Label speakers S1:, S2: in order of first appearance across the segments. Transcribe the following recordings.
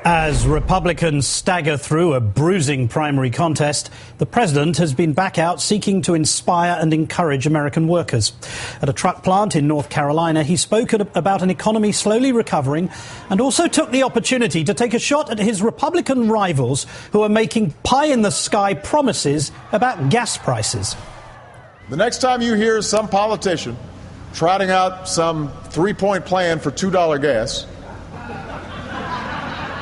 S1: As Republicans stagger through a bruising primary contest, the president has been back out seeking to inspire and encourage American workers. At a truck plant in North Carolina, he spoke about an economy slowly recovering and also took the opportunity to take a shot at his Republican rivals who are making pie-in-the-sky promises about gas prices.
S2: The next time you hear some politician trotting out some three-point plan for $2 gas,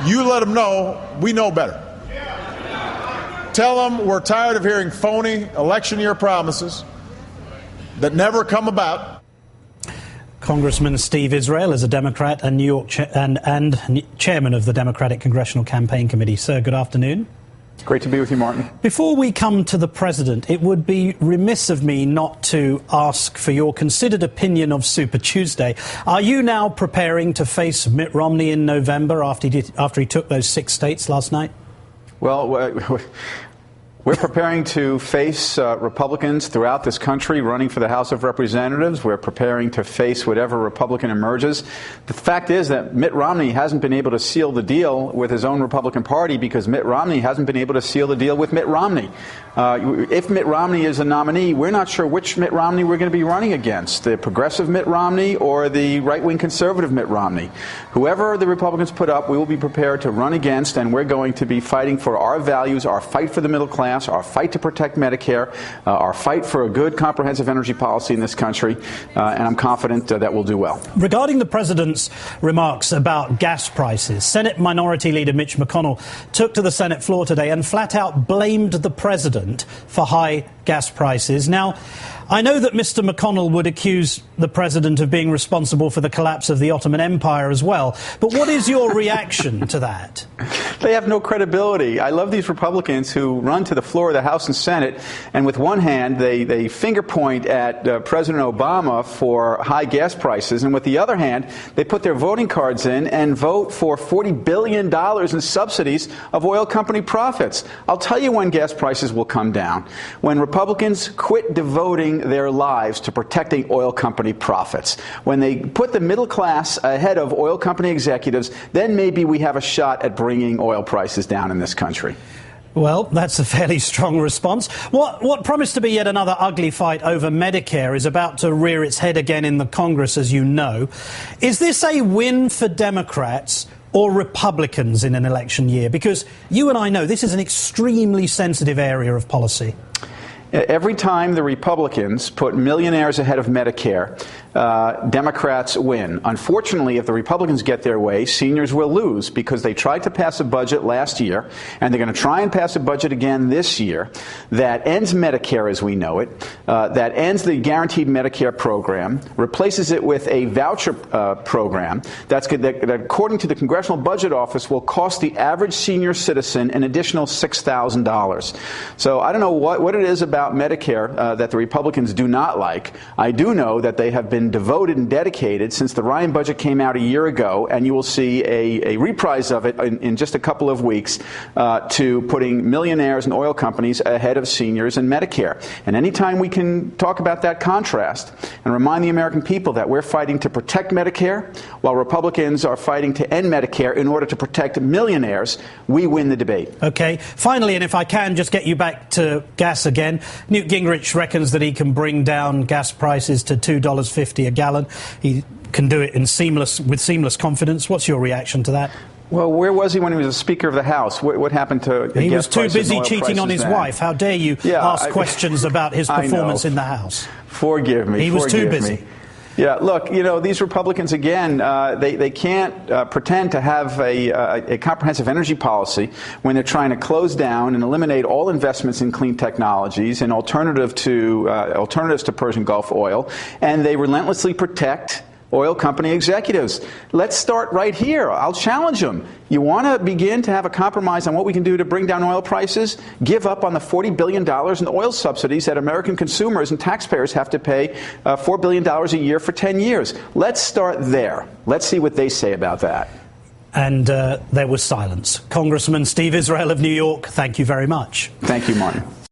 S2: you let them know we know better. Tell them we're tired of hearing phony election year promises that never come about.
S1: Congressman Steve Israel is a Democrat and New York and chairman of the Democratic Congressional Campaign Committee. Sir, good afternoon.
S3: Great to be with you, Martin.
S1: Before we come to the president, it would be remiss of me not to ask for your considered opinion of Super Tuesday. Are you now preparing to face Mitt Romney in November after he took those 6 states last night?
S3: Well, we're preparing to face Republicans throughout this country running for the House of Representatives. We're preparing to face whatever Republican emerges. The fact is that Mitt Romney hasn't been able to seal the deal with his own Republican Party because Mitt Romney hasn't been able to seal the deal with Mitt Romney. If Mitt Romney is a nominee, we're not sure which Mitt Romney we're going to be running against, the progressive Mitt Romney or the right-wing conservative Mitt Romney. Whoever the Republicans put up, we will be prepared to run against, and we're going to be fighting for our values, our fight for the middle class, our fight to protect Medicare, our fight for a good comprehensive energy policy in this country, and I'm confident that we'll do well.
S1: Regarding the president's remarks about gas prices, Senate Minority Leader Mitch McConnell took to the Senate floor today and flat out blamed the president for high gas prices. Now, I know that Mr. McConnell would accuse the president of being responsible for the collapse of the Ottoman Empire as well. But what is your reaction to that?
S3: They have no credibility. I love these Republicans who run to the floor of the House and Senate, and with one hand, they finger point at President Obama for high gas prices, and with the other hand, they put their voting cards in and vote for $40 billion in subsidies of oil company profits. I'll tell you when gas prices will come down. When Republicans quit devoting their lives to protecting oil company profits. When they put the middle class ahead of oil company executives, then maybe we have a shot at bringing oil prices down in this country.
S1: Well, that's a fairly strong response. What promised to be yet another ugly fight over Medicare is about to rear its head again in the Congress, as you know. Is this a win for Democrats or Republicans in an election year? Because you and I know this is an extremely sensitive area of policy.
S3: Every time the Republicans put millionaires ahead of Medicare, Democrats win. Unfortunately, if the Republicans get their way, seniors will lose because they tried to pass a budget last year, and they're going to try and pass a budget again this year that ends Medicare as we know it, that ends the guaranteed Medicare program, replaces it with a voucher program that, according to the Congressional Budget Office, will cost the average senior citizen an additional $6,000. So I don't know what it is about Medicare that the Republicans do not like. I do know that they have been devoted and dedicated since the Ryan budget came out a year ago, and you will see a reprise of it in just a couple of weeks to putting millionaires and oil companies ahead of seniors and Medicare. And anytime we can talk about that contrast and remind the American people that we're fighting to protect Medicare while Republicans are fighting to end Medicare in order to protect millionaires, we win the debate.
S1: Okay. Finally, and if I can just get you back to gas again, Newt Gingrich reckons that he can bring down gas prices to $2.50 a gallon. He can do it with seamless confidence. What's your reaction to that?
S3: Well, where was he when he was a Speaker of the House? What happened to gas prices?
S1: He was too busy cheating on his wife. How dare you ask questions about his performance in the House?
S3: Forgive me.
S1: He was too busy.
S3: Yeah, look, these Republicans, again, they can't pretend to have a comprehensive energy policy when they're trying to close down and eliminate all investments in clean technologies and alternatives to Persian Gulf oil, and they relentlessly protect oil company executives. Let's start right here. I'll challenge them. You want to begin to have a compromise on what we can do to bring down oil prices? Give up on the $40 billion in oil subsidies that American consumers and taxpayers have to pay $4 billion a year for 10 years. Let's start there. Let's see what they say about that.
S1: And there was silence. Congressman Steve Israel of New York, thank you very much.
S3: Thank you, Martin.